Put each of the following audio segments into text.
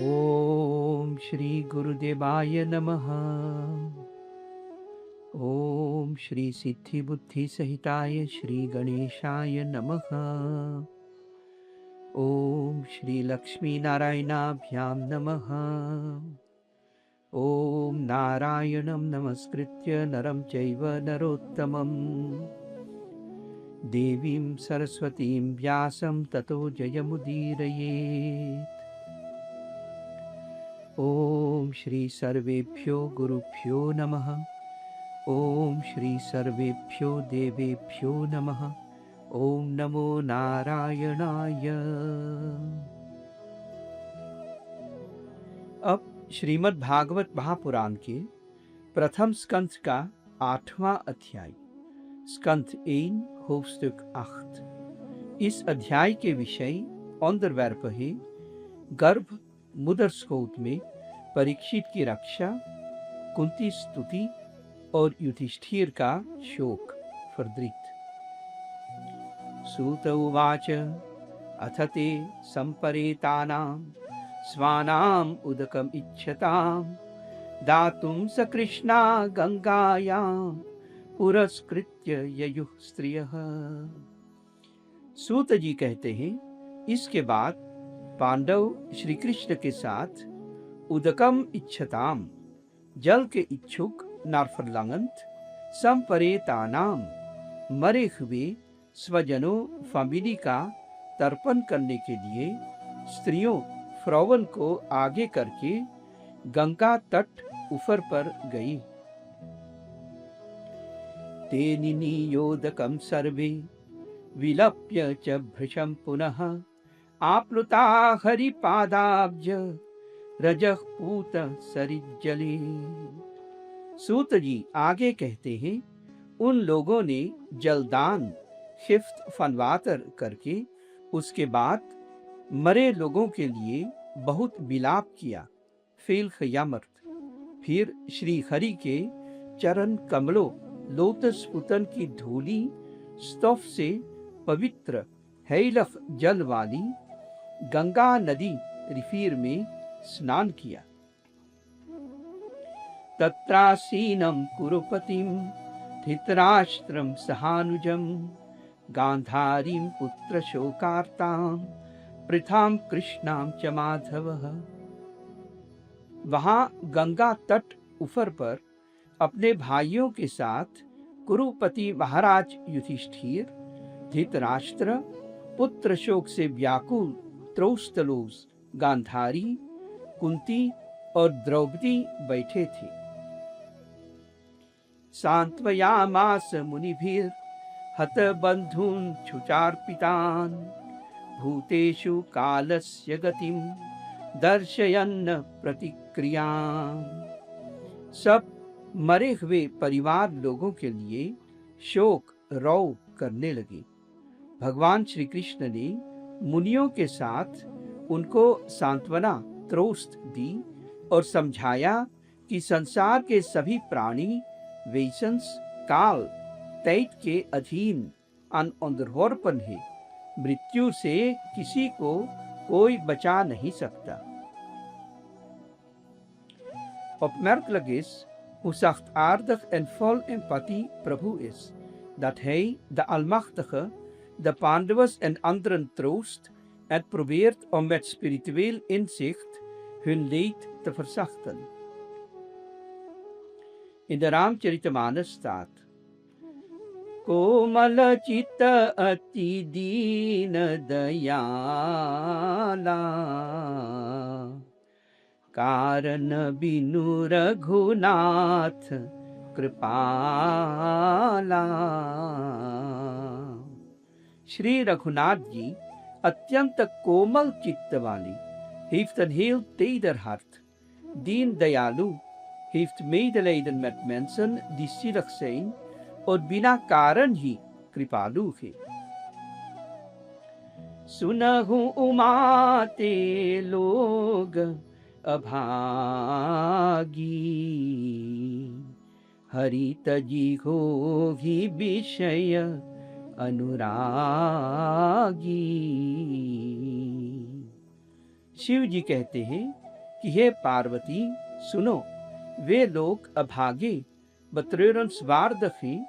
ओम श्री गुरुदेवाय नमः। ओम श्री सिद्धि बुद्धि सहिताय श्री गणेशाय नमः। ओम श्री लक्ष्मी नारायणाभ्यां नमः। ओम नारायणं नमस्कृत्य नरं चैव नरोत्तमं देवीं सरस्वतीं व्यासं ततो जयमुदीरयेत्। ओम श्री सर्वेभ्यो गुरुभ्यो नमः। ओम श्री सर्वेभ्यो देवेभ्यो नमः। ओम नमो नारायणाय। अब श्रीमद् भागवत महापुराण के प्रथम स्कंध का 8वां अध्याय, स्कंध 1 hoofdstuk 8। इस अध्याय के विषय onderwerp है गर्भ मोederschoot में परीक्षित की रक्षा, कुंती स्तुति और युधिष्ठिर का शोक, verdriet। सूत उवाच अथ ते संपरेतानां स्वानाम् उदकम् इच्छतां दातुं सकृष्णा गंगायां पुरस्कृत्य ययुः स्त्रियः। सूत जी कहते हैं, इसके बाद पांडव श्री कृष्ण के साथ उदकम इच्छताम, जल के इच्छुक नारफरलांगंत, संपरेतानाम, मरे हुए स्वजनों फैमिली का तर्पण करने के लिए स्त्रियों फ्रौवन को आगे करके गंगा तट ऊपर पर गई। ते निनियोदकं सर्वे विलप्य च भृशं पुनः आप्लुता हरिपादाब्ज रजः पूत सरिज्जले। सूत जी आगे कहते हैं, उन लोगों ने जलदान खिफ्त फनवातर करके उसके बाद मरे लोगों के लिए बहुत विलाप किया, फेल खयामर्थ। फिर श्री हरि के चरण कमलों लोटस पुतन की धूली स्तोफ से पवित्र हैलफ जल वाली गंगा नदी रिफीर में स्नान किया। तत्रासीनं कुरुपतिं धृतराष्ट्रं सहानुजं गांधारीं पुत्र शोकार्तां पृथां कृष्णां च माधवः। वहां गंगा तट ऊपर पर अपने भाइयों के साथ कुरुपति महाराज युधिष्ठिर, धृतराष्ट्र, पुत्र शोक से व्याकुल त्रौस्तलोस, गांधारी, कुंती और द्रौपदी बैठे थे। सांत्वयामास मुनिभिर हत बंधून् छुचार्पितान् भूतेषु कालस्य गतिं दर्शयन्न प्रतिक्रियाम्। सब मरे हुए परिवार लोगों के लिए शोक रौ करने लगे। भगवान श्री कृष्ण ने मुनियों के साथ उनको सांत्वना त्रोस्त दी और समझाया कि संसार के सभी प्राणी वेशंस काल दैत के अधीन अनअंधरहोरपन है। मृत्यु से किसी को कोई बचा नहीं सकता। Opmerkelijk is hoe zachtaardig en vol empathie Prabhu is, dat hij, de Almachtige, de Pandavas en anderen troost en probeert om met spiritueel inzicht hun leed te verzachten. In de Ramcharitamanas staat: कोमल चित अति दीन दयाला कारण बिनु रघुनाथ कृपाला। श्री रघुनाथ जी अत्यंत कोमल चित्त वाली, heeft een heel teder hart. Dien दयालु, heeft medelijden met mensen die zielig zijn और बिना कारण ही कृपालु है। सुनहु उमाते लोग अभागी हरि तजी होगी विषय अनुरागी। शिव जी कहते हैं कि हे पार्वती सुनो, वे लोग अभागे बत्रयोरंसवार्दक हैं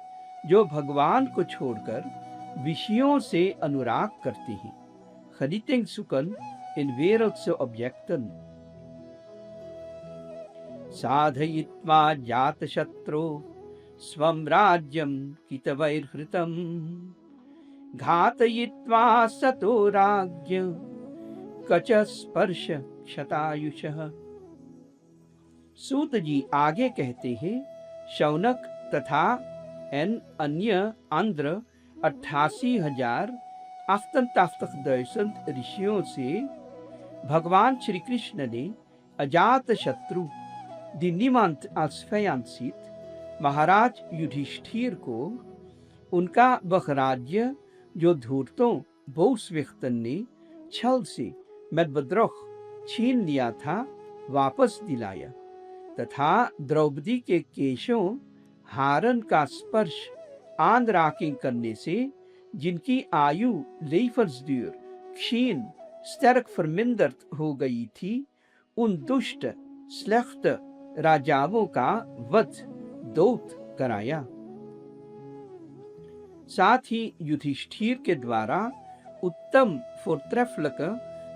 जो भगवान को छोड़कर विषयों से अनुराग करते हैं। Genieten zoeken in wereldse objecten. साधयित्वा जातशत्रो स्वं राज्यं कितवैर्हृतं घातयित्वा सतो राज्ञ कच स्पर्श क्षतायुषः। सूत जी आगे कहते हैं, शौनक तथा अन्य आंध्र 88,000 88,000 ऋषियों से भगवान श्री कृष्ण ने अजात शत्रु दी niemand als vijand ziet महाराज युधिष्ठिर को उनका वह राज्य जो धूर्तों बोसवेख्तन ने छल से met bedrog छीन लिया था वापस दिलाया, तथा द्रौपदी के केशों हारन का स्पर्श आंद्राकिंग करने से जिनकी आयु लेफर्सड्यूर क्षीण sterk verminderd हो गई थी, उन दुष्ट स्लेख्त राजाओं का वध दोत कराया। साथ ही युधिष्ठिर के द्वारा उत्तम voortreffelijke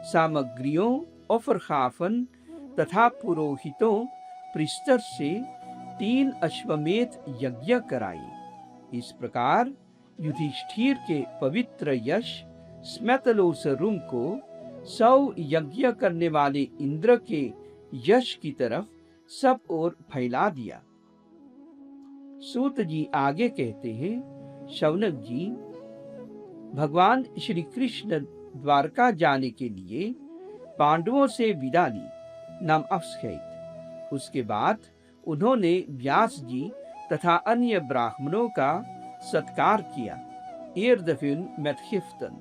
सामग्रियों ऑफरगाven तथा पुरोहितों प्रिस्तर से 3 अश्वमेध यज्ञ कराए। इस प्रकार युधिष्ठिर के पवित्र यश स्मेतलोस रूम को 100 यज्ञ करने वाले इंद्र के यश की तरफ सब ओर फैला दिया। सूत जी आगे कहते हैं, शौनक जी, भगवान श्री कृष्ण द्वारका जाने के लिए पांडवों से विदा ली, नाम अफस्खेत। उसके बाद उन्होंने व्यास जी तथा अन्य ब्राह्मणों का सत्कार किया। एर्दफिन मेथखिफ्तन,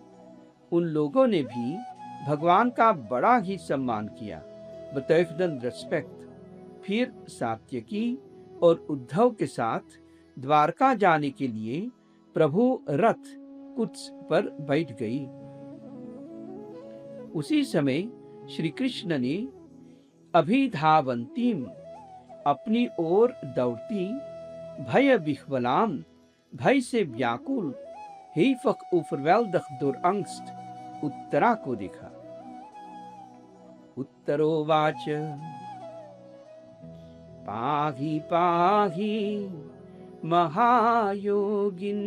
उन लोगों ने भी भगवान का बड़ा ही सम्मान किया, बतौफदन रेस्पेक्ट। फिर सात्यकी और उद्धव के साथ द्वारका जाने के लिए प्रभु रथ कुछ पर बैठ गई। उसी समय श्री कृष्ण ने अभिधावंतीम, अपनी ओर दौड़ती, भय विह्वलाम, भय से व्याकुल, हेफक ओवरवेल्डिग door angst, उत्तरा को देखा। उत्तरोवाच पाहि पाहि महायोगिन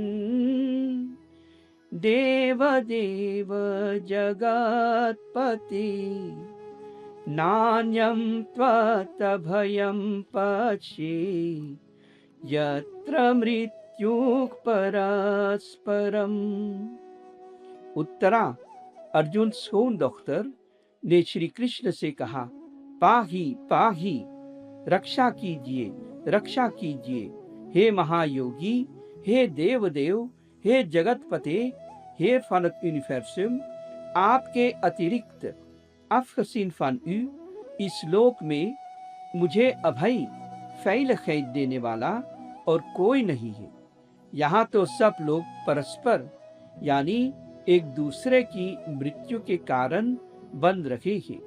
देव देव जगत्पति नान्यं त्वत्भयं पश्ये यत्र मृत्युः परस्परम्। उत्तरा, अर्जुन सोन डॉक्टर ने श्री कृष्ण से कहा, पाहि पाहि, रक्षा कीजिए, रक्षा कीजिए, हे महायोगी, हे देवदेव, हे जगतपते, हे van het universum, आपके अतिरिक्त afgezien van u इस लोक में मुझे अभय veiligheid देने वाला और कोई नहीं है। यहाँ तो सब लोग परस्पर यानी एक दूसरे की मृत्यु के कारण बंद रखे हैं।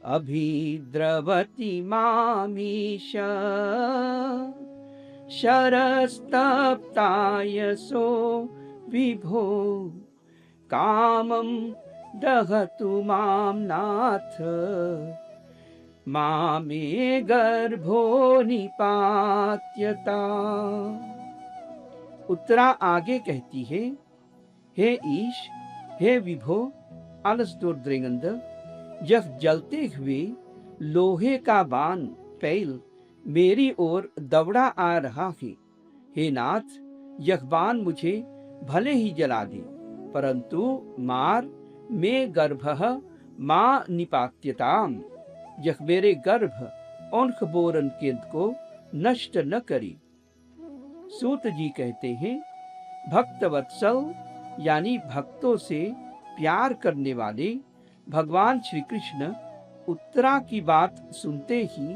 अभिद्रवति मामीश शरस्तप्तायसो विभो कामं दहतु मां नाथ मामे गर्भो निपात्यता। उत्तरा आगे कहती है, हे ईश, हे विभो, alles doordringende, जब जलते हुए लोहे का बाण पैल मेरी ओर दौड़ा आ रहा है, हे नाथ, यह बाण मुझे भले ही जला दे, परंतु मार मे गर्भः मां निपात्यताम, यह मेरे गर्भ अनगeboren kind को नष्ट न करे। सूत जी कहते हैं, भक्तवत्सल यानी भक्तों से प्यार करने वाले भगवान श्री कृष्ण उत्तरा की बात सुनते ही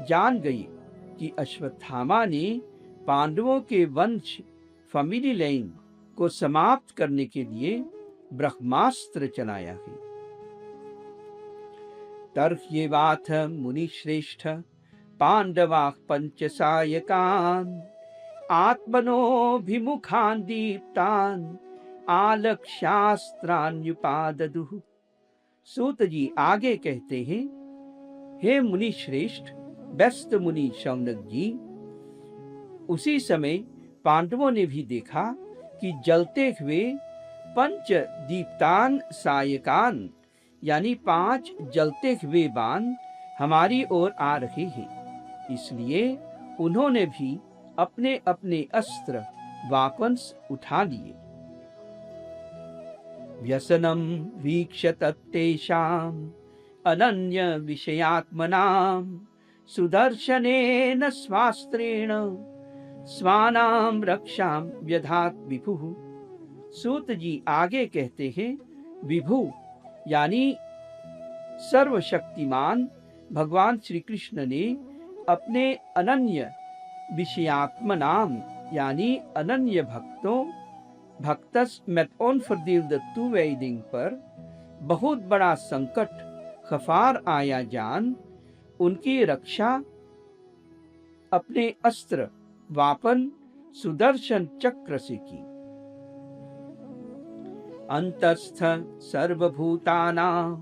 जान गए कि अश्वत्थामा ने पांडवों के वंश फैमिली लाइन को समाप्त करने के लिए ब्रह्मास्त्र चलाया है। तर्ह्येवाथ मुनिश्रेष्ठ पांडवाः पंचसायकान् आत्मनोभिमुखान् दीप्तान् आलक्ष्यास्त्रान्युपाददुः। सूत जी आगे कहते हैं, हे मुनि श्रेष्ठ, व्यस्त मुनि शौनक जी, उसी समय पांडवों ने भी देखा कि जलते हुए पंच दीप्तान सायकान यानी 5 जलते हुए बाण हमारी ओर आ रहे हैं। इसलिए उन्होंने भी अपने अपने अस्त्र वापस उठा लिए। व्यसनं वीक्ष्य तत्तेषाम् अनन्य विषयात्मनां सुदर्शनेन स्वास्त्रेण स्वानां रक्षां व्यधात् विभुः। सूत जी आगे कहते हैं, विभु यानी सर्वशक्तिमान भगवान श्री कृष्ण ने अपने अनन्य विषयात्मनाम यानी अनन्य भक्तस met onverdeelde toewijding पर बहुत बड़ा संकट खफार आया जान उनकी रक्षा अपने अस्त्र वापन सुदर्शन चक्र से की। अंतस्थ सर्वभूतानां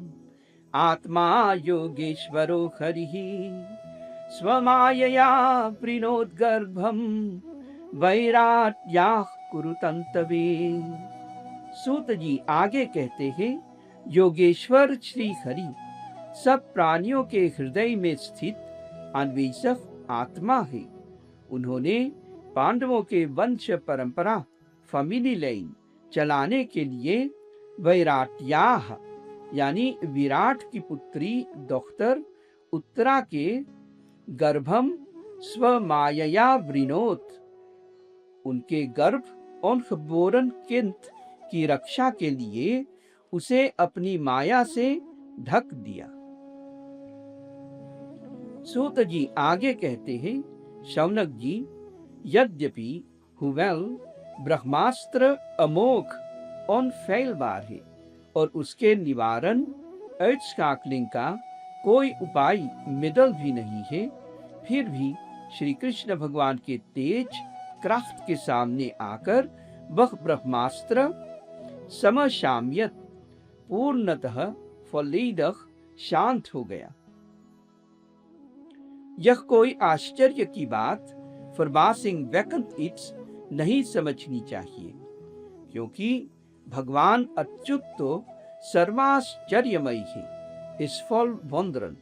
आत्मा योगेश्वरो हरिः स्वमायया प्रीणोद्गर्भं वैराट्याः कुरुतन्तवे। सूत जी आगे कहते हैं, योगेश्वर श्री हरि सब प्राणियों के हृदय में स्थित अन्वेषक आत्मा है। उन्होंने पांडवों के वंश परंपरा फैमिली लाइन चलाने के लिए वैराट्याः यानी विराट की पुत्री डॉक्टर उत्तरा के गर्भम स्वमायया वृणोत उनके गर्भ ओंखबोरन किंत की रक्षा के लिए उसे अपनी माया से ढक दिया। सूत जी आगे कहते हैं, शौनक जी, यद्यपि हुवेल ब्रह्मास्त्र अमोघ अनफेलबार है और उसके निवारण एड्सकाकलिंग का कोई उपाय मिडल भी नहीं है, फिर भी श्री कृष्ण भगवान के तेज क्राफ्ट के सामने आकर वह ब्रह्मास्त्र समशाम्यत पूर्णतः फलीदह शांत हो गया। यह कोई आश्चर्य की बात फॉरबासिंग वैकंट इट्स नहीं समझनी चाहिए, क्योंकि भगवान अच्युत तो सर्वाश्चर्यमयी है। इस फल वंदरन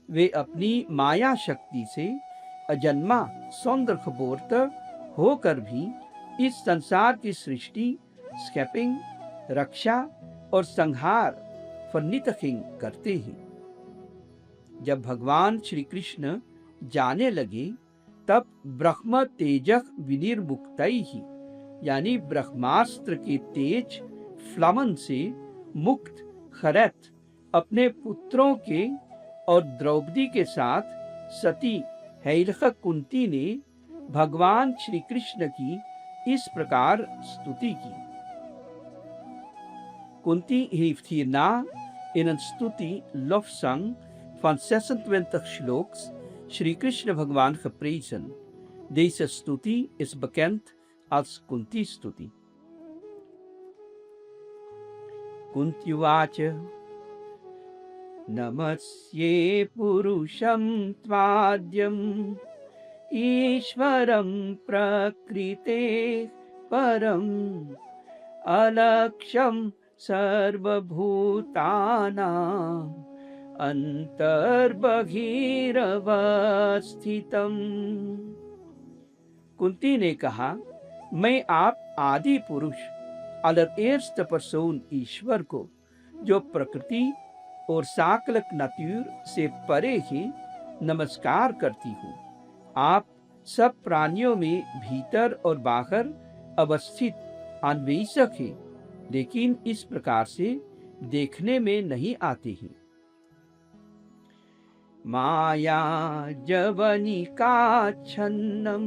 वे अपनी माया शक्ति से अजन्मा सौंदर्यबोर्त होकर भी इस संसार की सृष्टि, स्केपिंग, रक्षा और संहार फर्नितखिंग करते हैं। जब भगवान श्री कृष्ण जाने लगे तब ब्रह्म तेजः विनिर्मुक्तैहि यानी ब्रह्मास्त्र के तेज फ्लमन से मुक्त खरत अपने पुत्रों के और द्रौपदी के साथ सती हैलख कुंती ने भगवान श्री कृष्ण की इस प्रकार स्तुति की। Kunti heeft hierna in een stuti lofzang van 26 shloks Shri Krishna Bhagwan geprezen. Deze stuti is bekend als Kunti Stuti. Kunti Uvacha Namasye Purusham Tvadyam Ishvaram Prakrite Param Alaksham सर्वभूतानां अंतर्बहिरवस्थितम्। कुंती ने कहा, मैं आप आदि पुरुष allereerste persoon ईश्वर को, जो प्रकृति और साकलक नाट्यूर से परे ही नमस्कार करती हूँ। आप सब प्राणियों में भीतर और बाहर अवस्थित अन्वेषक हैं, लेकिन इस प्रकार से देखने में नहीं आते हैं। माया जवनिका छन्नम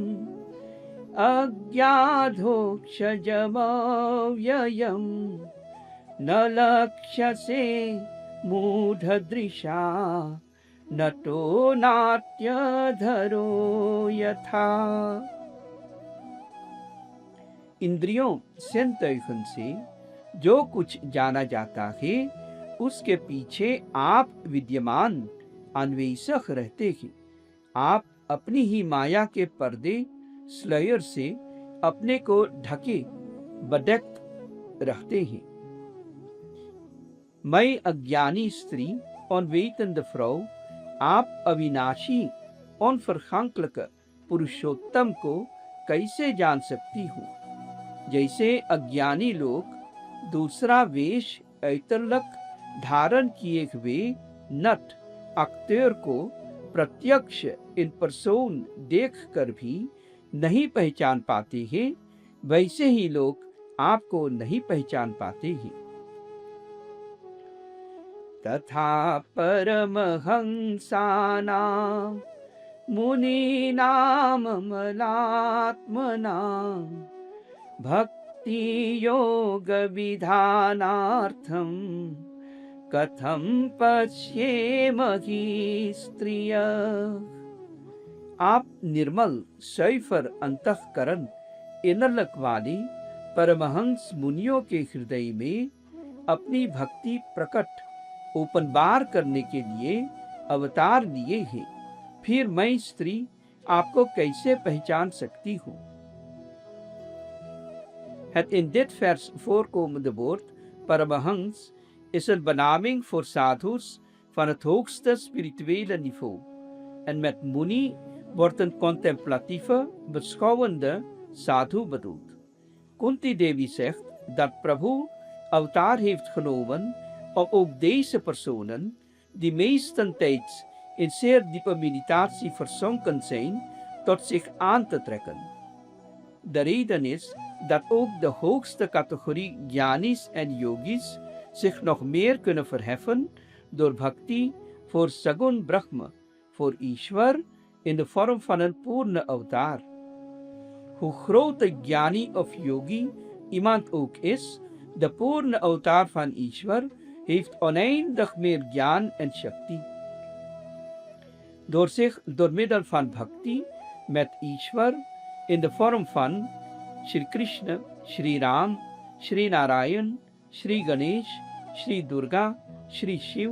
अज्ञाधोक्षजमव्ययम् न लक्ष्यसे मूढदृशा नटो नाट्यधरो यथा। इंद्रियों संतैखन से जो कुछ जाना जाता है उसके पीछे आप विद्यमान अन्वेषक रहते हैं। आप अपनी ही माया के पर्दे स्लेयर से अपने को ढके बदक रखते हैं। मैं अज्ञानी स्त्री onwetende vrouw, आप अविनाशी onvergankelijke पुरुषोत्तम को कैसे जान सकती हूँ? जैसे अज्ञानी लोग दूसरा वेश ऐतरलक धारण किए हुए नट अक्तेर को प्रत्यक्ष इन पर्सोन देख कर भी नहीं पहचान पाते हैं, वैसे ही लोग आपको नहीं पहचान पाते हैं। तथा परमहंसानां मुनीनां मलात्मनां भक्ति योग विधानार्थं कथं पश्येमहि स्त्रिय। आप निर्मल सैफर अंतःकरण इनरलक वाले परमहंस मुनियों के हृदय में अपनी भक्ति प्रकट ओपनबार करने के लिए अवतार लिए हैं, फिर मैं स्त्री आपको कैसे पहचान सकती हूँ? Het in dit vers voorkomende woord Paramahans is een benaming voor sadhus van het hoogste spirituele niveau. En met Muni wordt een contemplatieve, beschouwende sadhu bedoeld. Kunti Devi zegt dat Prabhu avatar heeft genomen om ook deze personen, die meestentijds in zeer diepe meditatie verzonken zijn, tot zich aan te trekken. De reden is dat ook de hoogste categorie jnanis en yogis zich nog meer kunnen verheffen door bhakti voor Sagun Brahma, voor Ishwar in de vorm van een Purna avatar. Hoe grote jnani of yogi iemand ook is, de Purna avatar van Ishwar heeft oneindig meer jnaan en shakti. Door zich door middel van bhakti met Ishwar in de vorm van Shri Krishna, Shri Ram, Shri Narayan, Shri Ganesh, Shri Durga, Shri Shiv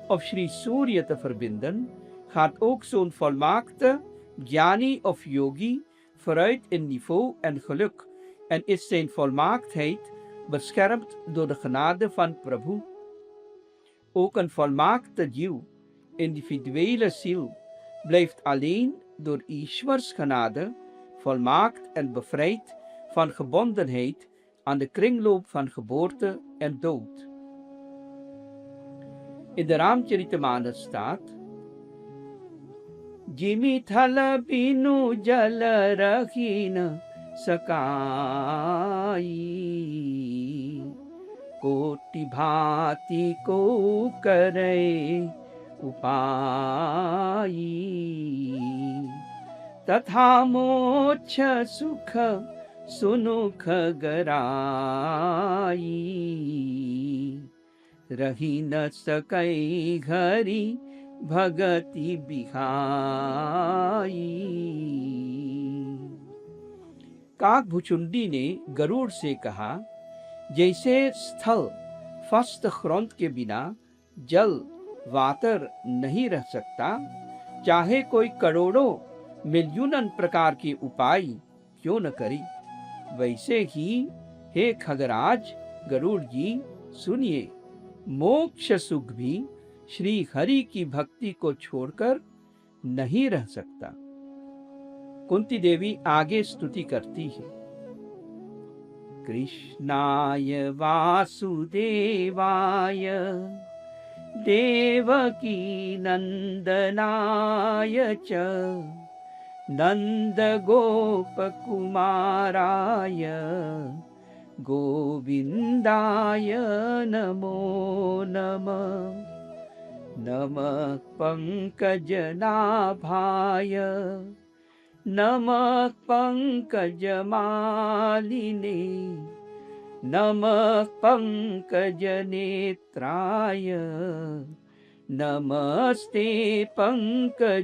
of Shri Surya te verbinden, gaat ook zo'n volmaakte jnani of yogi vooruit in niveau en geluk en is zijn volmaaktheid beschermd door de genade van Prabhu. Ook een volmaakte jiw, individuele ziel, blijft alleen door Ishwars genade volmaakt en bevrijd van gebondenheid aan de kringloop van geboorte en dood. In de Ramcharitamānas staat: जिमि थल बिनु जल रहीन सकाई, कोटि भांति को करे उपाई, तथा मोक्ष सुख सुनुख गराई, रही न सकै घरी भगति बिहाई। काकभुचुंडी ने गरुड़ से कहा, जैसे स्थल फस्त ग्रंथ के बिना जल वातर नहीं रह सकता, चाहे कोई करोड़ों मिलियन प्रकार के उपाय क्यों न करे, वैसे ही हे खगराज गरुड़ जी सुनिए, मोक्ष सुख भी श्री हरि की भक्ति को छोड़कर नहीं रह सकता। कुंती देवी आगे स्तुति करती है: कृष्णाय वासुदेवाय देवकी नंदनाय च नंद गोप कुमाराय गोविंदाय नमो नमः। नमः पंकजनाभाय नमः पंकजमालिने, नमः पंकजनेत्राय, नमस्ते पंकजांघ्रये।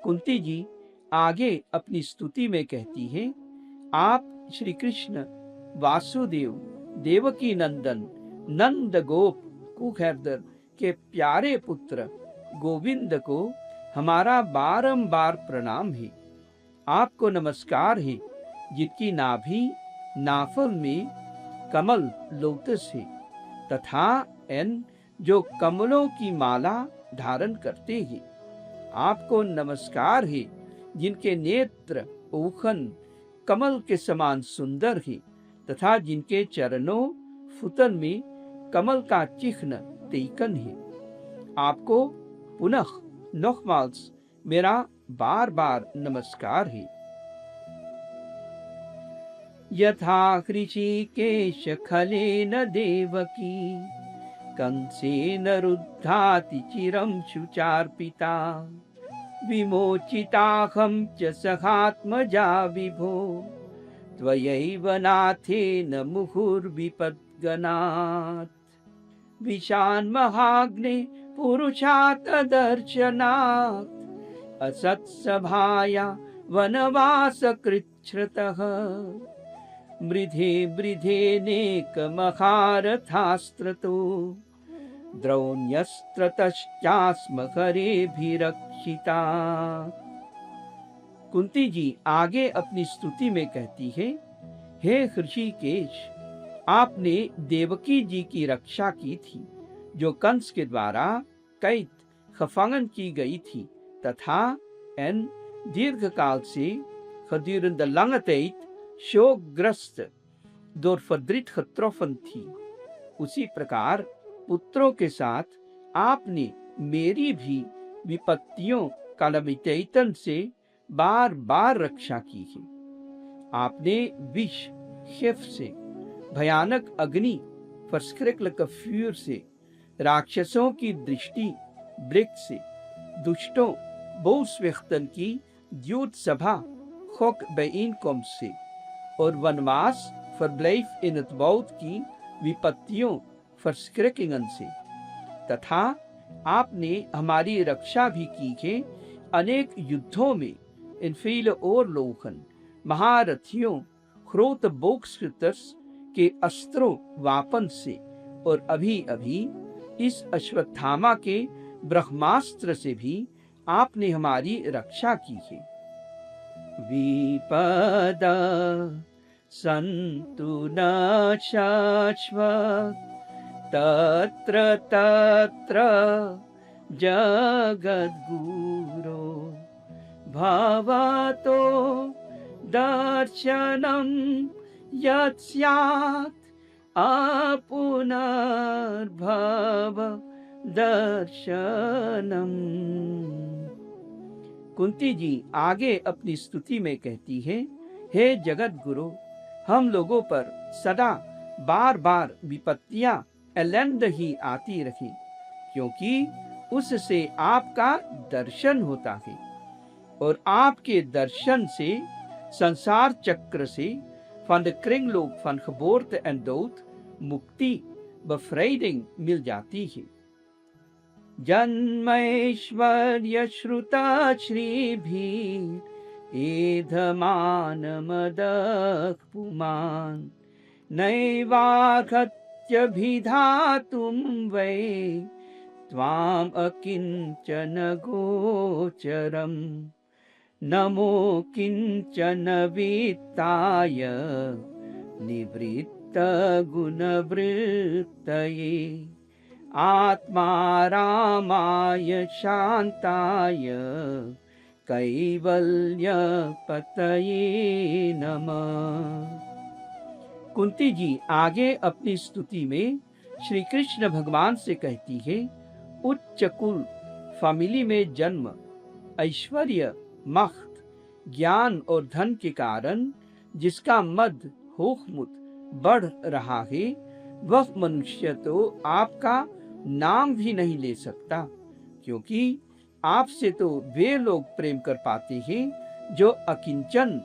कुंती जी आगे अपनी स्तुति में कहती है, आप श्री कृष्ण वासुदेव देवकी नंदन नंद गोप कुखैरदर के प्यारे पुत्र गोविंद को हमारा बारंबार प्रणाम है। आपको नमस्कार है जिनकी नाभि नाफल में कमल लोटस है तथा एन जो कमलों की माला धारण करते हैं। आपको नमस्कार है जिनके नेत्र ओखन कमल के समान सुंदर है तथा जिनके चरणों फुतन में कमल का चिह्न टेकन है। आपको पुनः नोखमाल्स मेरा बार बार नमस्कार है। यथा हृषिकेश खलेन देवकी कंसेन रुद्धाति चिरं शुचार्पिता, विमोचिताहं च सहात्मजा विभो, त्वयैव नाथेन मुहुर्विपद्गणात्। विशान्महाग्ने पुरुषात् दर्शनात्, असत्सभाया वनवासकृच्छ्रतः, मृधे मृधेनेकमहारथास्त्रतो, द्रौण्यस्त्रतश्चास्म हरेभिरक्षिता। कुंती जी आगे अपनी स्तुति में कहती है, हे ऋषिकेश, आपने देवकी जी की रक्षा की थी जो कंस के द्वारा कैद gevangen की गई थी तथा en दीर्घ काल से gedurende lange tijd शोकग्रस्त door verdriet getroffen थी। उसी प्रकार पुत्रों के साथ आपने मेरी भी विपत्तियों कालमितेतन से बार बार रक्षा की है। आपने विष शेफ से, भयानक अग्नि verschrikkelijke vuur से, राक्षसों की दृष्टि वृक्ष से, दुष्टों बोसवेख्तन की द्यूत सभा खोक bijeenkomst से और वनवास verblijf in het woud की विपत्तियों verschrikkingen से तथा आपने हमारी रक्षा भी की है अनेक युद्धों में in vele oorlogen महारथियों grote boogschutters के अस्त्रों वापन से और अभी अभी इस अश्वत्थामा के ब्रह्मास्त्र से भी आपने हमारी रक्षा की है। विपद सन्तु न शाश्वत तत्र तत्र जगद्गुरो, भवतो दर्शनं यत् स्यात् अपुनर्भव दर्शनम्। कुंती जी आगे अपनी स्तुति में कहती है, हे जगत गुरु, हम लोगों पर सदा बार बार विपत्तियां एलंद ही आती रही क्योंकि उससे आपका दर्शन होता है और आपके दर्शन से संसार चक्र से van de kringloop van geboorte en dood मुक्ति bevrijding मिल जाती है। जन्मैश्वर्य श्रुता श्रीभिः एधमानमदः पुमान्, नैवागत्य विधातुं वै त्वाम् अकिञ्चन गोचरम्, नमो किञ्चन वित्ताय निवृत्त गुणवृत्तये, आत्मारामाय शान्ताय कैवल्य पतये नमः। कुंती जी आगे अपनी स्तुति में श्री कृष्ण भगवान से कहती है, उच्च कुल फैमिली में जन्म, ऐश्वर्य, मख्त, ज्ञान और धन के कारण जिसका मद होखमुत बढ़ रहा है, वह मनुष्य तो आपका नाम भी नहीं ले सकता क्योंकि आपसे तो वे लोग प्रेम कर पाते हैं जो अकिंचन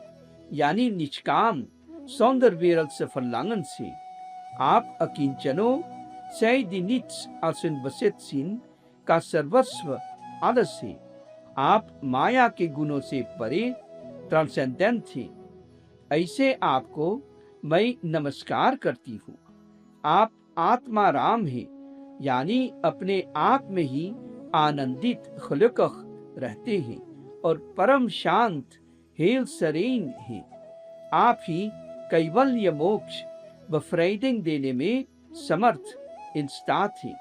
यानी निष्काम zonder wereldse verlangens zijn. आप अकिंचनो zij die niets als hun bezit zien का सर्वस्व alles है। आप माया के गुणों से परे ट्रांसेंडेंट थे। ऐसे आपको मैं नमस्कार करती हूँ। आप आत्मा राम है, यानी अपने आप में ही आनंदित gelukkig रहते हैं और परम शांत heel sereen है। आप ही कैवल्य मोक्ष bevrijding देने में समर्थ in staat है।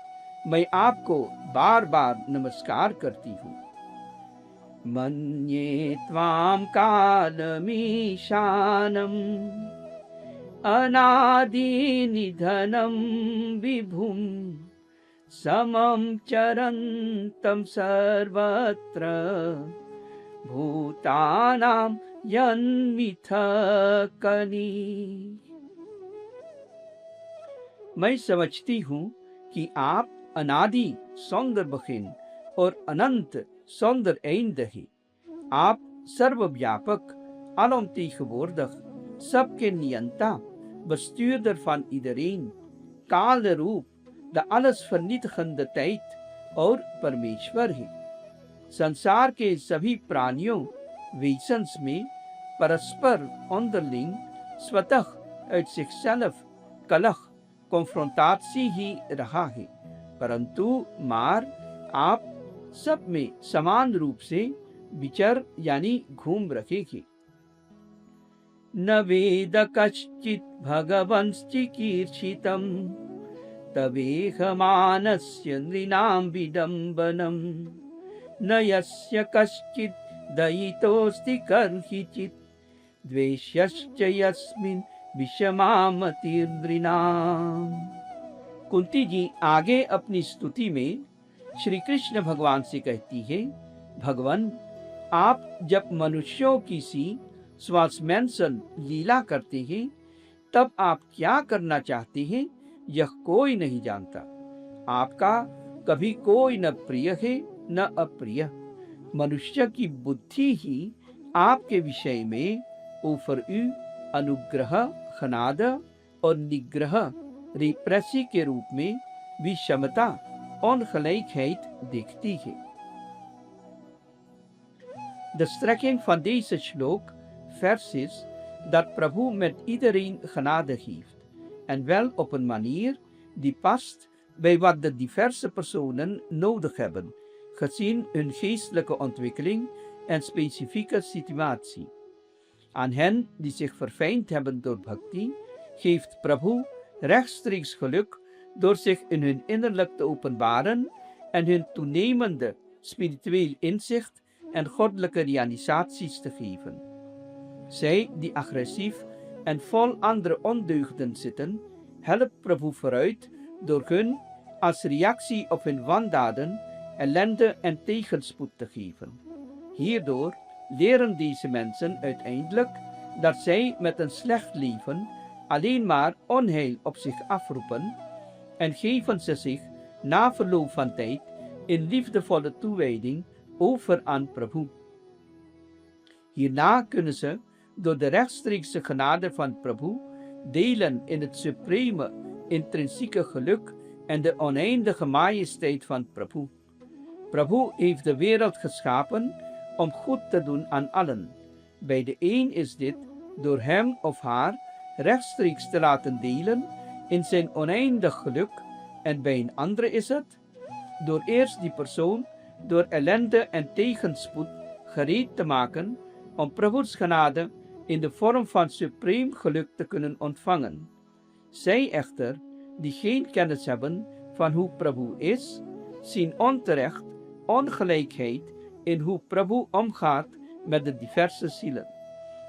मैं आपको बार बार नमस्कार करती हूँ। मन्ये त्वां कालमीशानम् अनादिनिधनं विभुं समं चरन्तं सर्वत्र भूतानां यन्मिथकनि। मैं समझती हूँ कि आप अनादि सौंदर्य बखिन और अनंत zonder eindig। आप सर्वव्यापक, alomtegenwoordig, सबके नियंता, bestuurder van iedereen, kale roep, de alles vernietigende tijd और परमेश्वर है। संसार के सभी प्राणियों wezens में परस्पर onderling स्वतः uit zichzelf कलह confrontatie ही रहा है, परंतु मार आप सब में समान रूप से विचर यानी घूम रखेगी। न वेद कश्चित् भगवंश्चिकीर्षितं तवेहमानस्य नृणां विडम्बनं न यस्य कश्चित् दयितोऽस्ति कर्हिचित् द्वेष्यश्च यस्मिन् विषमामतिर्नृणाम्। कुंती जी आगे अपनी स्तुति में श्री कृष्ण भगवान से कहती है, भगवान आप जब मनुष्यों की सी स्वास्मेंसन लीला करते हैं तब आप क्या करना चाहते हैं यह कोई नहीं जानता। आपका कभी कोई न प्रिय है न अप्रिय। मनुष्य की बुद्धि ही आपके विषय में over u अनुग्रह, genade और निग्रह रिप्रेसी के रूप में विषमता ongelijkheid देखती है। De strekking van deze slok vers is dat Prabhu met iedereen genade geeft en wel op een manier die past bij wat de diverse personen nodig hebben, gezien hun geestelijke ontwikkeling en specifieke situatie. Aan hen die zich verfijnd hebben door bhakti, geeft Prabhu rechtstreeks geluk door zich in hun innerlijk te openbaren en hun toenemende spiritueel inzicht en goddelijke realisaties te geven. Zij die agressief en vol andere ondeugden zitten, helpt Prabhu vooruit door hun als reactie op hun wandaden ellende en tegenspoed te geven. Hierdoor leren deze mensen uiteindelijk dat zij met een slecht leven alleen maar onheil op zich afroepen en geven ze zich na verloop van tijd in liefdevolle toewijding over aan Prabhu. Hierna kunnen ze door de rechtstreekse genade van Prabhu delen in het supreme intrinsieke geluk en de oneindige majesteit van Prabhu. Prabhu heeft de wereld geschapen om goed te doen aan allen. Bij de een is dit door hem of haar rechtstreeks te laten delen in zijn oneindig geluk en bij een andere is het door eerst die persoon door ellende en tegenspoed gereed te maken om Prabhu's genade in de vorm van supreme geluk te kunnen ontvangen. Zij echter, die geen kennis hebben van hoe Prabhu is, zien onterecht ongelijkheid in hoe Prabhu omgaat met de diverse zielen.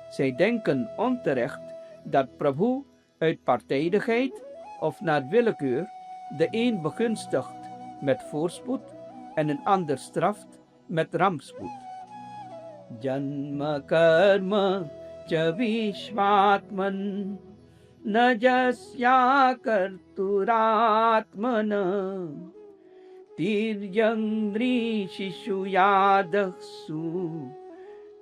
Zij denken onterecht dat Prabhu uit partijdigheid of naar willekeur de een begunstigt met voorspoed en een ander straft met rampspoed. Janma karma cha vishvatman na jasya karturatmana तिर्यङ्घ्रिशिशुयादःसु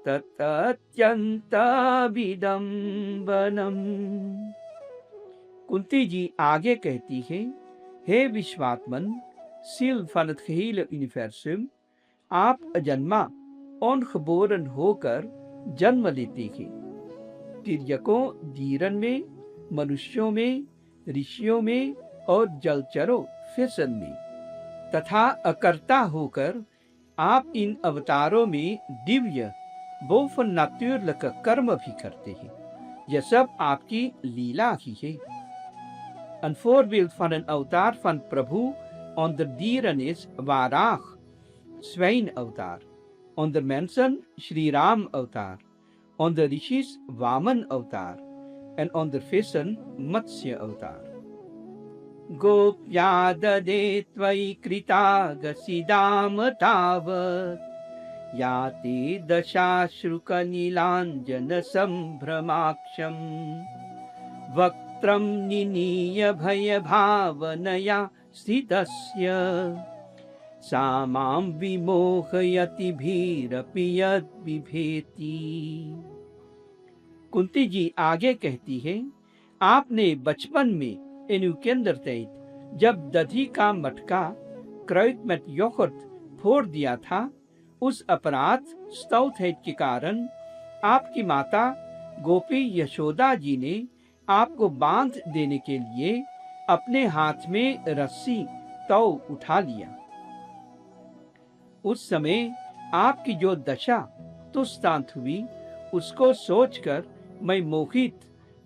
ततत्यन्तविदम्बनम्। Kunti जी आगे कहती है, हे विश्वात्मन, sil van het gehele universum, आप अजन्मा ओनगeboren होकर जन्म लेते हैं। तिर्यकों, धीरन में, मनुष्यों में, ऋषियों में और जलचरों फिसन में, तथा अकर्ता होकर आप इन अवतारों में दिव्य बोफननात्युर्लक कर्म भी करते हैं। यह सब आपकी लीला ही है। Een voorbeeld van een avatar van Prabhu onder dieren is Varaag, zwijnavatar. Onder mensen Shri Ram avatar. Onder rishis Vaman avatar. En onder vissen Matsya avatar. Gopya dade tvai kritagasidam tavat. Yate dashashruka nilanjana sambhramaksham. वक्त्रं निनीय भयभावनया स्थितस्य सा मां विमोहयति भीरपि यद्बिभेति। कुंती जी आगे कहती है, आपने बचपन में एनुकेंदरतैत जब दधी का मटका क्रैत में योगर्ट फोड़ दिया था, उस अपराध स्तौथैत के कारण आपकी माता गोपी यशोदा जी ने आपको बांध देने के लिए अपने हाथ में रस्सी तौ उठा लिया। उस समय आपकी जो दशा तुस्तांत हुई, उसको सोचकर मैं मोहित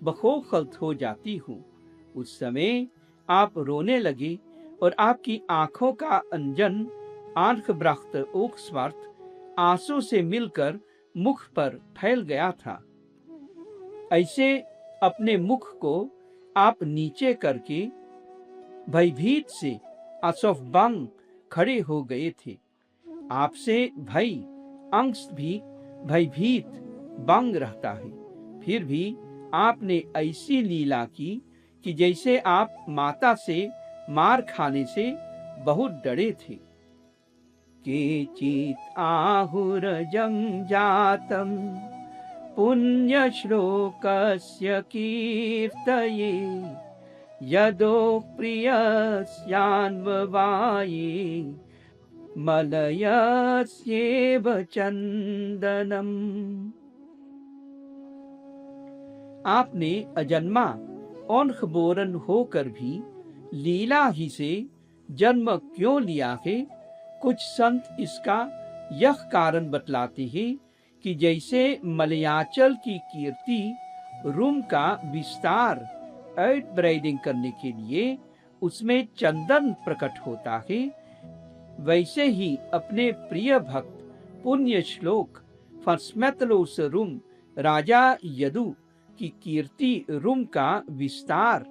बखोखल्त हो जाती हूँ। उस समय आप रोने लगे और आपकी आंखों का अंजन आंख ब्रख्त ओक्सवर्थ आंसू से मिलकर मुख पर फैल गया था। ऐसे अपने मुख को आप नीचे करके भयभीत से असफबंग खड़े हो गए थे। आपसे भय अंश भी भयभीत बंग रहता है। फिर भी आपने ऐसी लीला की कि जैसे आप माता से मार खाने से बहुत डरे थे। केचित् आहुरजं जातम् पुण्यश्लोकस्य कीर्तये यदो प्रियस्यान्ववाये मलयस्येव चंदनम। आपने अजन्मा ओनगeboren होकर भी लीला ही से जन्म क्यों लिया है? कुछ संत इसका यह कारण बतलाते हैं कि जैसे मलयाचल की कीर्ति रूम का विस्तार आउटब्रेडिंग करने के लिए उसमें चंदन प्रकट होता है, वैसे ही अपने प्रिय भक्त पुण्य श्लोक फर्स्मेतलोस रूम राजा यदु की कीर्ति रूम का विस्तार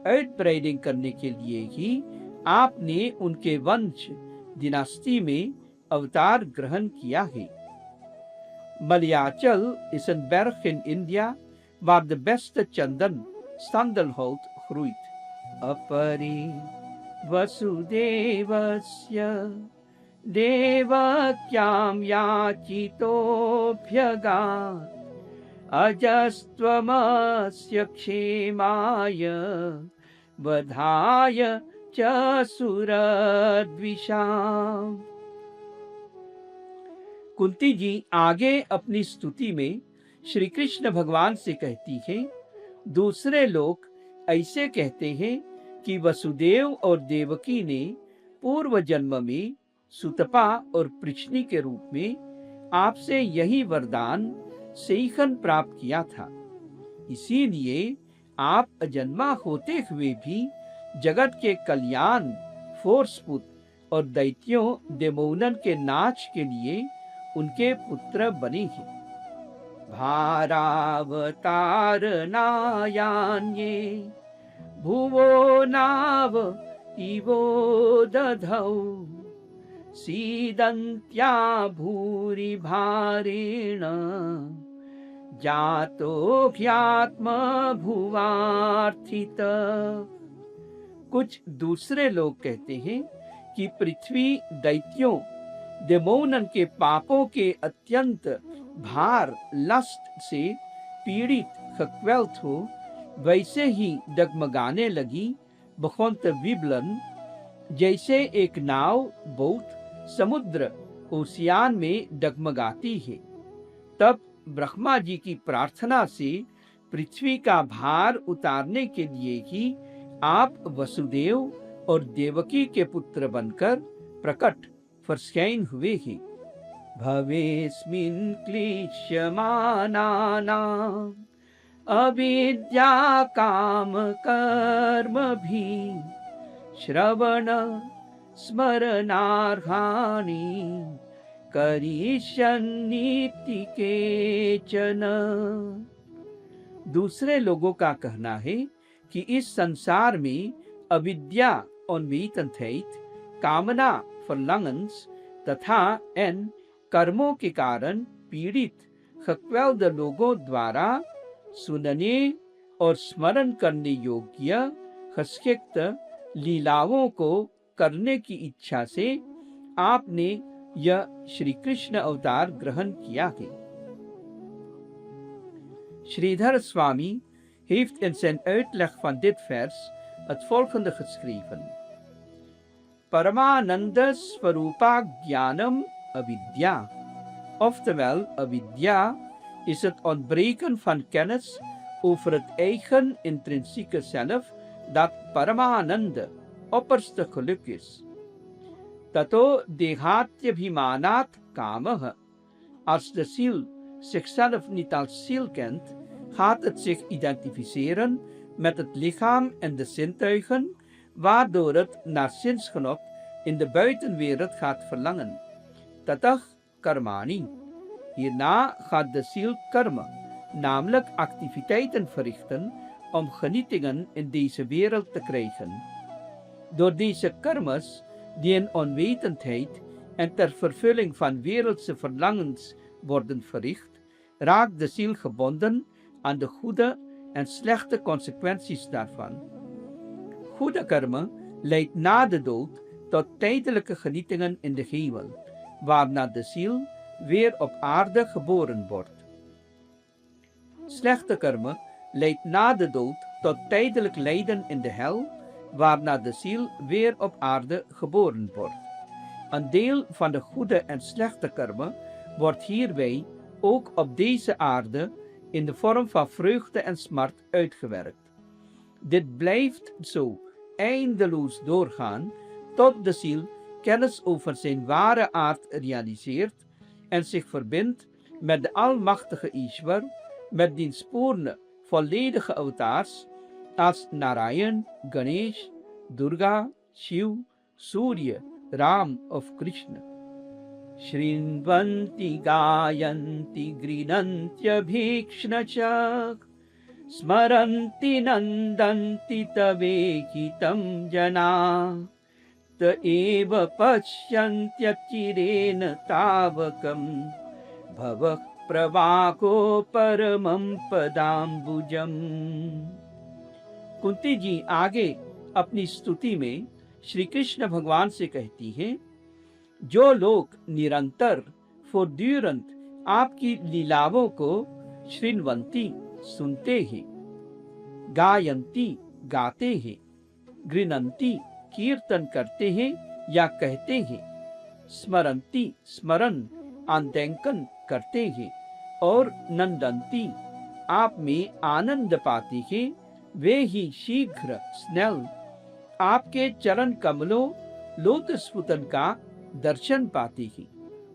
आउटब्रेडिंग करने के लिए ही आपने उनके वंश डिनास्टी में अवतार ग्रहण किया है। Malayachal is een berg in India waar de beste chandan, sandelhout, groeit. Apari vasudevasya devakyam yachitobhyagat ajastvamasya kshemaya vadhaya cha suradvisham। Kunti जी आगे अपनी स्तुति में श्री कृष्ण भगवान से कहती है, दूसरे लोग ऐसे कहते हैं कि वसुदेव और देवकी ने पूर्व जन्म में सुतपा और पृश्नी के रूप में आपसे यही वरदान सेइखन प्राप्त किया था। इसीलिए आप अजन्मा होते हुए भी जगत के कल्याण, फोर्सपुत और दैत्यों डेमोनन के नाच के लिए उनके पुत्र बने हैं। भारावतार नायान्ये भुवो नाव इवो दधौ सीदन्त्या भूरि भारेण जातो ह्यात्म भुवार्थित। कुछ दूसरे लोग कहते हैं कि कि पृथ्वी दैत्यों डेमोनन के पापों के अत्यंत भार लस्ट से पीड़ित gekweld हो, वैसे ही डगमगाने लगी बखोंत विबलन, जैसे एक नाव बोट समुद्र ओशियान में डगमगाती है। तब ब्रह्मा जी की प्रार्थना से पृथ्वी का भार उतारने के लिए ही आप वसुदेव और देवकी के पुत्र बनकर प्रकट फरसैन हुए हैं। भवेस्मिन् क्लिश्यमानानाम् अविद्या काम कर्म भी श्रवण स्मरणार्हानि करिष्यन्नीति केचन। दूसरे लोगों का कहना है कि इस संसार में अविद्या onwetendheid, कामना verlangens तथा कर्मों के कारण पीड़ित gekwelde लोगों द्वारा सुनने और स्मरण करने योग्य geschikte लीलाओं को करने की इच्छा से आपने यह श्री कृष्ण अवतार ग्रहण किया है। Sridhar Swami heeft in zijn uitleg van dit vers het volgende geschreven. Paramananda Swarupa Jnanam Avidya. Oftewel, avidya is het ontbreken van kennis over het eigen intrinsieke zelf dat Paramananda, opperste geluk is. Tato dehatyabhimanat kamah. Als de ziel zichzelf niet als ziel kent, gaat het zich identificeren met het lichaam en de zintuigen, waardoor het naar zinsgenot in de buitenwereld gaat verlangen. Tatach karmani. Hierna gaat de ziel karma, namelijk activiteiten verrichten om genietingen in deze wereld te krijgen. Door deze karmas, die in onwetendheid en ter vervulling van wereldse verlangens worden verricht, raakt de ziel gebonden aan de goede en slechte consequenties daarvan. Goede karma leidt na de dood tot tijdelijke genietingen in de hemel, waarna de ziel weer op aarde geboren wordt. Slechte karma leidt na de dood tot tijdelijk lijden in de hel, waarna de ziel weer op aarde geboren wordt. Een deel van de goede en slechte karma wordt hierbij ook op deze aarde in de vorm van vreugde en smart uitgewerkt. Dit blijft zo eindeloos doorgaan tot de ziel kennis over zijn ware aard realiseert en zich verbindt met de almachtige Ishwar, met diens purna volledige avatars als Narayan, Ganesh, Durga, Shiv, Surya, Ram of Krishna. Shrinvanti gayanti grinantyabhikshnacha smaranti nandanti tavehitam jana ta eva pasyantyachirena tavakam bhavak pravako paramam padambujam. Kunti जी आगे अपनी स्तुति में श्री कृष्ण भगवान से कहती हैं, जो लोग निरंतर फॉरड्यूरेंट आपकी लीलाओं को श्रृणवंती सुनते हैं, गायंती गाते हैं, गृणंती कीर्तन करते हैं या कहते हैं, स्मरंती स्मरण आंदेंकन करते हैं और नंदंती आप में आनंद पाते हैं, वे ही शीघ्र स्नेल आपके चरण कमलों लोटस फुटन का दर्शन पाते हैं।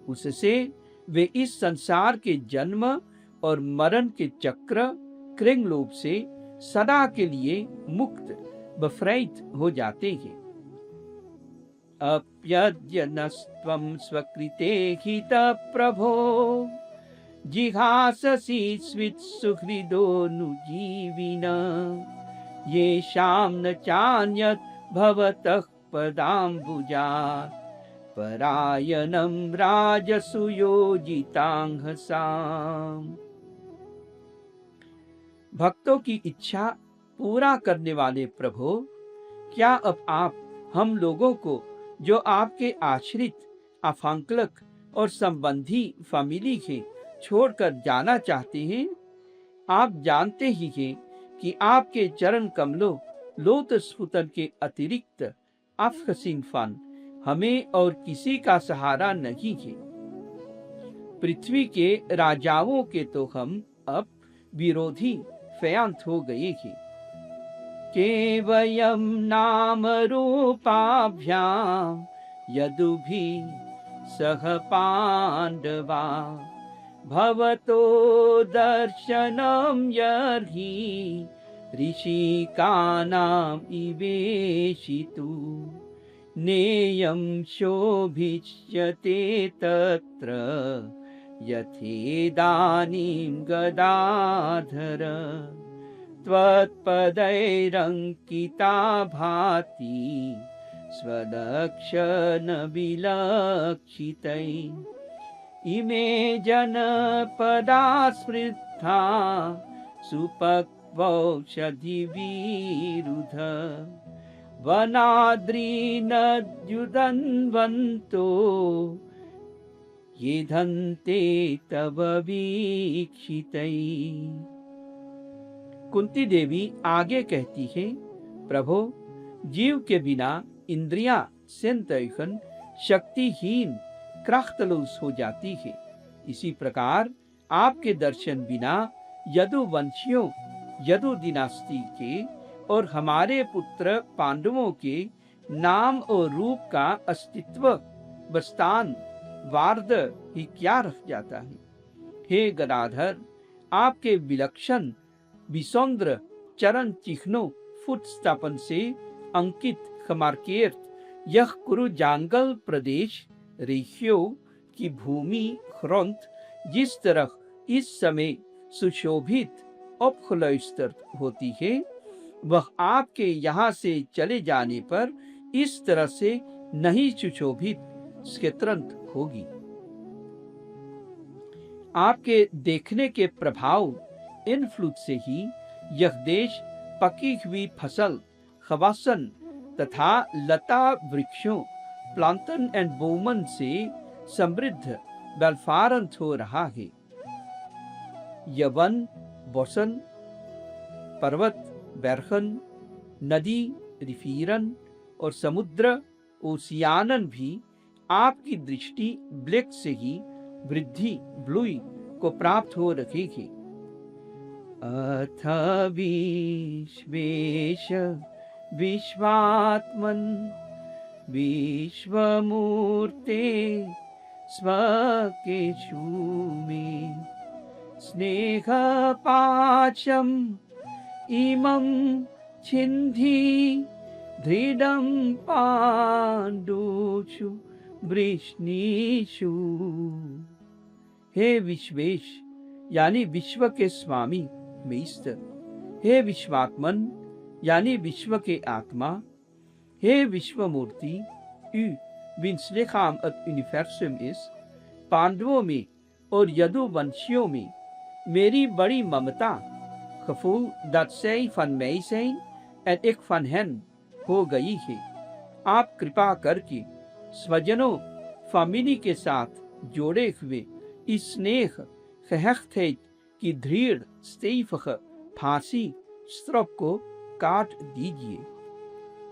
उससे वे इस संसार के जन्म और मरण के चक्र कृंगलोप से सदा के लिए मुक्त बफ्रैत हो जाते हैं। अप्यद्यनस्त्वं स्वकृते हित प्रभो जिहाससि स्वित्सुहृदोऽनुजीविनः येषां न चान्यत् भवतः पदाम्बुजात् परायणं राजसुयोजितांहसाम्। भक्तों की इच्छा पूरा करने वाले प्रभु, क्या अब आप हम लोगों को जो आपके आश्रित, आफांकलक और संबंधी फैमिली के छोड़कर जाना चाहते हैं, आप जानते ही हैं कि आपके चरण कमलों लोटस फुटन के अतिरिक्त अफहसीन फन हमें और किसी का सहारा नहीं है। पृथ्वी के राजाओं के तो हम अब विरोधी फयांत हो गए हैं। केवयं नाम रूपाभ्याम यदुभि सह पांडवा भवतो दर्शनं यर्हि ऋषिकानाम् इवेशितु नेयं शोभिष्यते तत्र यथेदानीं गदाधर त्वत्पदैरङ्किता भाति स्वदक्षिणविलक्षितै इमे जनपदा स्मृता सुपक्वौषधिविरुध वनाद्रिनद्युदन्वन्तो ये धन्ते तव वीक्षितै। कुंती देवी आगे कहती है, प्रभो, जीव के बिना इंद्रियां सेंतैखन शक्तिहीन क्राख्तलुस हो जाती है। इसी प्रकार आपके दर्शन बिना यदुवंशियों, यदु दिनास्ती के और हमारे पुत्र पांडवों के नाम और रूप का अस्तित्व बस्तान वार्द ही क्या रह जाता है। हे गदाधर, आपके विलक्षण विसौंद्र चरण चिह्नों फुट स्थापन से अंकित खमारकेर्त यह कुरु जांगल प्रदेश रेखियो की भूमि ख्रोंत जिस तरह इस समय सुशोभित उपखलस्तर होती है, वह आपके यहाँ से चले जाने पर इस तरह से नहीं सुशोभित स्केत्रंत होगी। आपके देखने के प्रभाव इन्फ्लुएंस से ही यह देश पकी हुई फसल, खवासन तथा लता वृक्षों, प्लांटन एंड बोमन से समृद्ध बेलफारंत हो रहा है। यवन, बोसन, पर्वत, बैरखन, नदी, रिफीरन और समुद्र ओसियानन भी आपकी दृष्टि ब्लेक से ही वृद्धि ब्लुई को प्राप्त हो रखेगी। अथ विश्वेश विश्वात्मन विश्वमूर्ते स्वकेषु मे स्नेहपाशम् इमं छिन्धि दृढं पाण्डुषु वृष्णीषु। हे विश्वेश यानी विश्व के स्वामी मेस्टर, हे विश्वात्मन यानी विश्व के आत्मा, हे Vishwamurti u wiens lichaam het universum is, पांडवों में और यदुवंशियों में मेरी बड़ी ममता, gevoel dat zij van mij zijn en ik van hen हो गई है। आप कृपा करके स्वजनों, फैमिली के साथ जोड़े हुए इस स्नेह gehechtheid की दृढ़ stevige फांसी स्त्रप को काट दीजिए।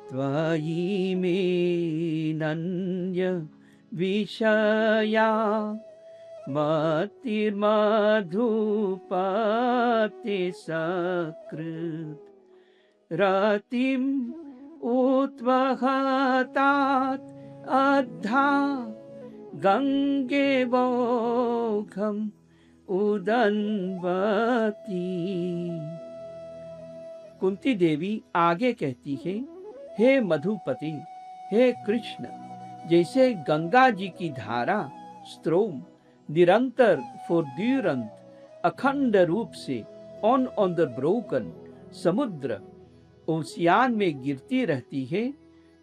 त्वयि मे नन्य विषया मतिर्मधुपते सकृत् रतिम् उद्वहतात् अद्धा गंगे वोघम उदन्वती। कुंती देवी आगे कहती है, हे मधुपति, हे कृष्ण, जैसे गंगा जी की धारा स्त्रोम निरंतर फोर्ड्यूरंत अखंड रूप से ऑन द ब्रोकन समुद्र ओशियान में गिरती रहती है,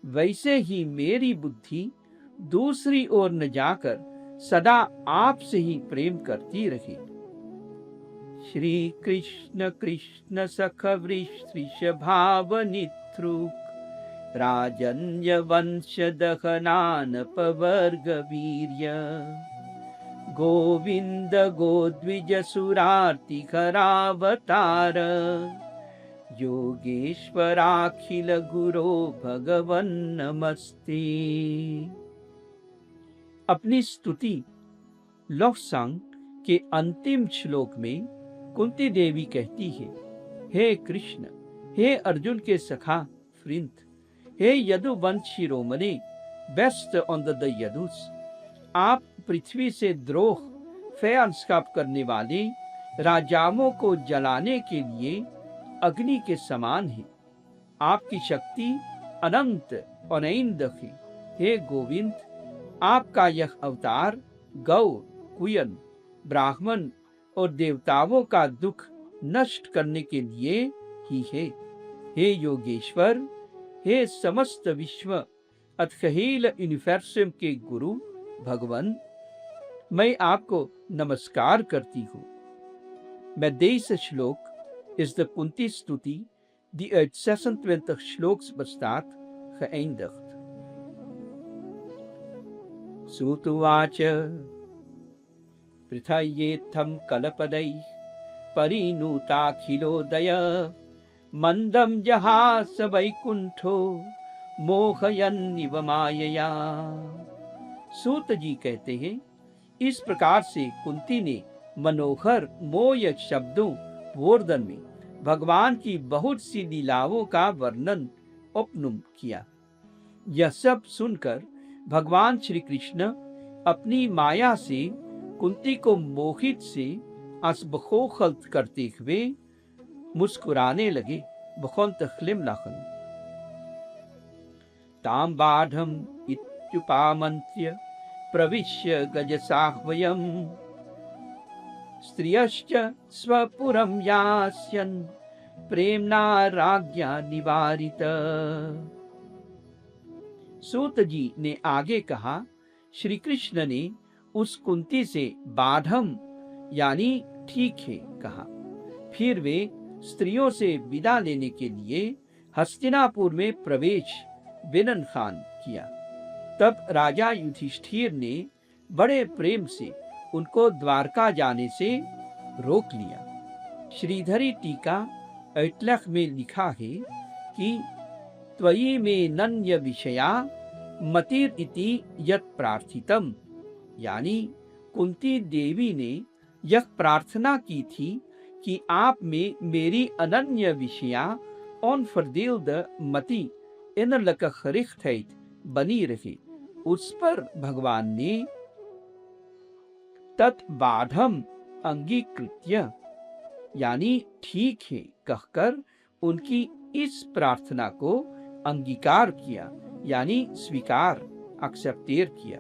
वैसे ही मेरी बुद्धि दूसरी ओर न जाकर सदा आपसे ही प्रेम करती रहे। श्री कृष्ण कृष्ण सख वृषभाव निथ्रुक राजन्य वंश दहनानपवर्ग वीर्य गोविंद गोद्विज सुरार्ति खरावतार योगेश्वराखिल गुरो भगवन् नमस्ते। अपनी स्तुति लोकसंग के अंतिम श्लोक में कुंती देवी कहती है, हे कृष्ण, हे अर्जुन के सखा फ्रिंथ, हे यदुवंश शिरोमणि, बेस्ट ऑन द यदुस, आप पृथ्वी से द्रोह फैंस्काप करने वाले राजाओं को जलाने के लिए अग्नि के समान है। आपकी शक्ति अनंत अनैंदक है। हे गोविंद, आपका यह अवतार गौ, कुयन, ब्राह्मण और देवताओं का दुख नष्ट करने के लिए ही है। हे योगेश्वर, हे समस्त विश्व अथखहील यूनिवर्सम के गुरु भगवान, मैं आपको नमस्कार करती हूँ। Met deze श्लोक is de Kunti-stuti, die uit 26 श्लोks bestaat, geëindigd. Sutuvaच पृथयेत्थं कलपदैः परिणुताखिलोदय मंदं जहास वैकुंठो मोहयन्निव मायया। सूत जी कहते हैं, इस प्रकार से कुंती ने मनोहर मोय शब्दों वर्णन में भगवान की बहुत सी लीलाओं का वर्णन उपनुम किया। यह सब सुनकर भगवान श्री कृष्ण अपनी माया से कुंती को मोहित से असबखोखल्त करते हुए मुस्कुराने लगे। बखोंत खलिम लाखन ताम बाढ़म इत्युपामंत्य प्रविश्य गजसाह्वयम् स्त्रियश्च स्वपुरं यास्यन् प्रेम्णा राज्ञा निवारित। सूत जी ने आगे कहा, श्री कृष्ण ने उस कुंती से बाढ़म यानी ठीक है कहा। फिर वे स्त्रियों से विदा लेने के लिए हस्तिनापुर में प्रवेश विनन खान किया। तब राजा युधिष्ठिर ने बड़े प्रेम से उनको द्वारका जाने से रोक लिया। श्रीधरी टीका ऐतलख में लिखा है कि त्वयि में नन्य विषया मतिर इति यत् प्रार्थितम, यानी कुंती देवी ने यह प्रार्थना की थी कि आप में मेरी अनन्य विषया onverdeelde मति innerlijke gerichtheid बनी रहे। उस पर भगवान ने तत्बाढ़म अंगीकृत्य यानी ठीक है कहकर उनकी इस प्रार्थना को अंगीकार किया, यानी स्वीकार एक्सेप्टेर किया।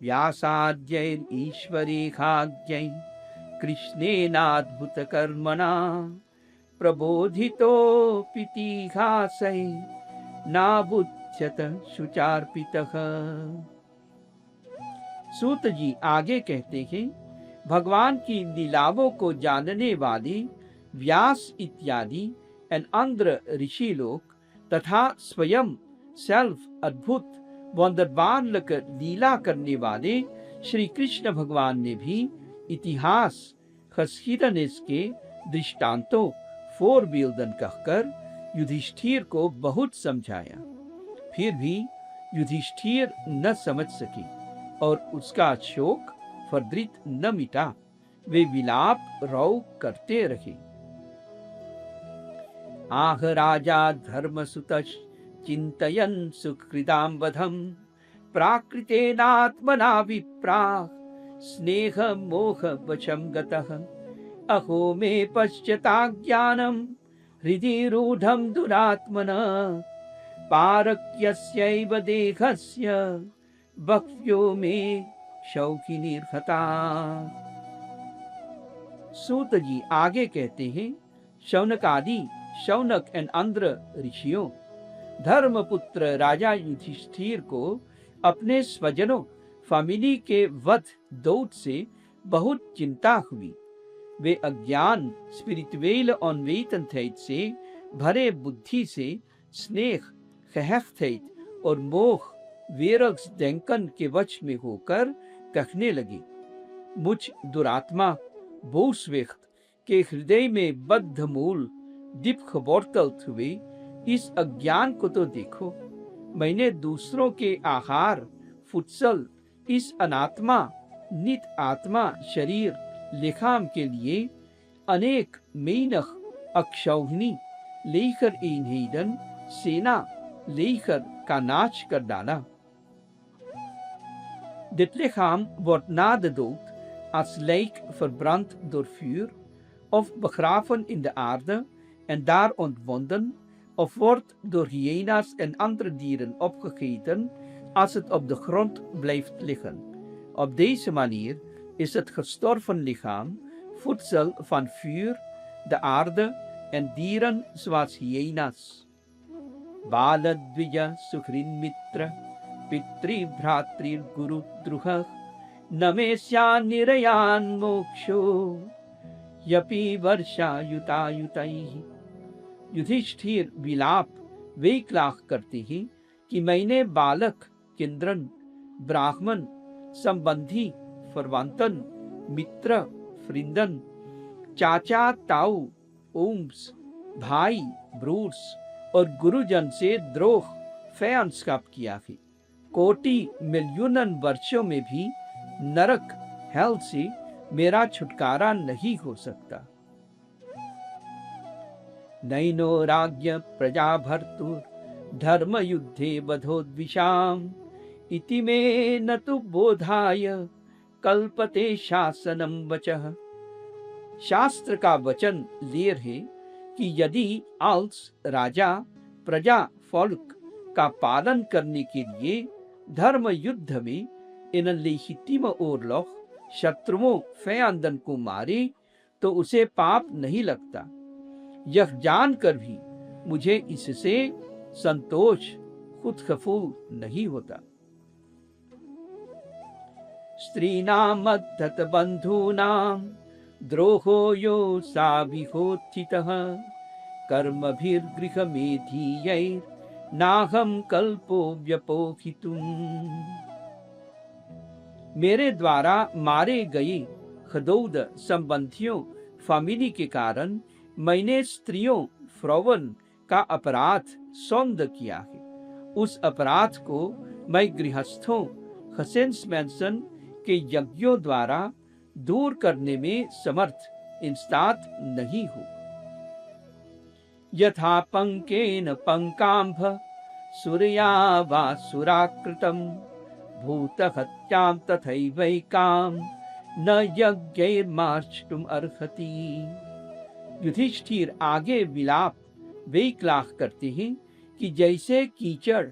व्यासाद्यैर् ईश्वरेखाज्ञै कृष्णेनाद्भुत कर्मणा प्रबोधितोऽपितिहासै नाबुध्यत शुचार्पितः। सूत जी आगे कहते हैं, भगवान की लीलाओं को जानने वाले व्यास इत्यादि अंध्र ऋषि लोग तथा स्वयं सेल्फ अद्भुत वंदरबारलक लीला करने वाले श्री कृष्ण भगवान ने भी इतिहास खसखीरनेस के दृष्टांतों फोरबील्दन कहकर युधिष्ठिर को बहुत समझाया। फिर भी युधिष्ठिर न समझ सके और उसका शोक फरदृत न मिटा। वे विलाप रौ करते रहे। आह राजा धर्मसुतश्च चिंतयन् सुकृतां वधम् प्राकृतेनात्मना विप्राः स्नेह मोह वशं गतः। अहो मे पश्यताज्ञानं हृदि रूढं दुरात्मनः पारक्यस्यैव देहस्य बह्व्यो मे शौकिनीर्हता। सूत जी आगे कहते हैं, शौनक आदि शौनक एंड अंध्र ऋषियों धर्मपुत्र राजा युधिष्ठिर को अपने स्वजनों फैमिली के वध दौत से बहुत चिंता हुई। वे अज्ञान स्पिरिचुअल अन्वेषण से भरे बुद्धि से स्नेह, gehechtheid और मोह वेरक्सडेंकन के वश में होकर कहने लगी, मुझ दुरात्मा बोसवेख्त के हृदय में बद्ध मूल दीप खबोरतल्त हुए इस अज्ञान को तो देखो। मैंने दूसरों के आहार फुत्सल इस अनात्मा नित आत्मा शरीर लेखाम के लिए अनेक मेनख अक्षौहिणी लेकर इन्हेडन सेना लेकर का नाश कर डाला। Dit lichaam wordt na de dood als lijk verbrand door vuur, of begraven in de aarde en daar ontbonden, of wordt door hyena's en andere dieren opgegeten als het op de grond blijft liggen. Op deze manier is het gestorven lichaam voedsel van vuur, de aarde en dieren zoals hyena's. Baladvija Sukhrin Mitra पितृ भ्रातृ गुरु द्रुह नमेश्या निरयान मोक्षो यपि वर्षायुतायुतैः। युधिष्ठिर विलाप वेक्लाख करते हैं कि मैंने बालक, किंद्रन, ब्राह्मण, संबंधी, फरवंतन, मित्र, फ्रिंदन, चाचा, ताऊ, ओम्स, भाई, ब्रूस और गुरुजन से द्रोह फैंस्काप किया है। कोटि मिलियन वर्षों में भी नरक हेल से मेरा छुटकारा नहीं हो सकता। नैनो राज्य प्रजा भर्तुर धर्म युद्धे वधोद्विषाम इति मे न तु बोधाय कल्पते शासनम वचः। शास्त्र का वचन लेर है कि यदि आल्स राजा प्रजा फॉल्क का पालन करने के लिए धर्म युद्ध में इन लेहितिम ओरलोक शत्रुओं फयांदन को मारे तो उसे पाप नहीं लगता। यह जानकर भी मुझे इससे संतोष खुद खफूल नहीं होता। स्त्रीणां मद्धत बंधूनां द्रोहो यो साभिहोत्थितः कर्मभिर्गृहमेधीयैर् नाहम कल्पो व्यपोहितुम। मेरे द्वारा मारे गए खदौद संबंधियों फामिली के कारण मैंने स्त्रियों फ्रौवन का अपराध सौंद किया है। उस अपराध को मैं गृहस्थों हसेंसमैंसन के यज्ञों द्वारा दूर करने में समर्थ इंस्तात नहीं हूं। यथा पंकेन पंकांभ सूर्या वा सुराकृतम भूतहत्यां तथैवैकां न यज्ञैर्मार्ष्टुम अर्हति। युधिष्ठिर आगे विलाप वेक्लाख करते हैं कि जैसे कीचड़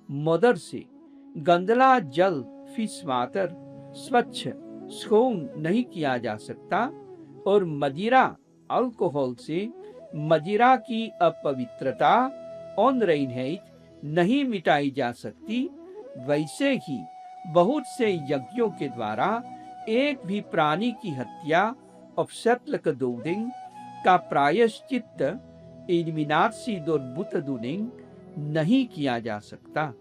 मदर से गंदला जल फिस वाटर स्वच्छ स्कोन नहीं किया जा सकता और मदिरा अल्कोहल से मदिरा की अपवित्रता ऑनरेनहेट नहीं मिटाई जा सकती, वैसे ही बहुत से यज्ञों के द्वारा एक भी प्राणी की हत्या अपशत्लक दोदिंग का प्रायश्चित्त इल्मिनात्सी दुर्बुतदुनिंग नहीं किया जा सकता।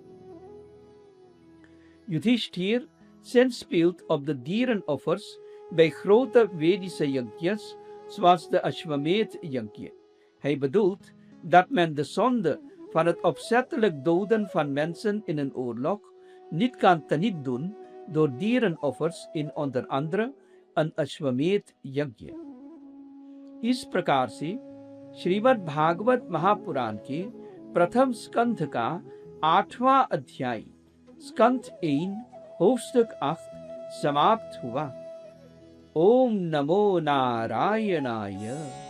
Yudhishthir, since speelt op de dierenoffers bij grote Vedische yajnas zoals de Ashwamedh-yajna. Hij bedoelt dat men de zonde van het opzettelijk doden van mensen in een oorlog niet kan teniet doen door dierenoffers in onder andere een Ashwamedh-yajna. इस प्रकार से श्रीमद् भागवत महापुराण के प्रथम स्कंध का 8वां अध्याय स्कंध 1 होस्टक 8 समाप्त हुआ। ओम नमो नारायणाय।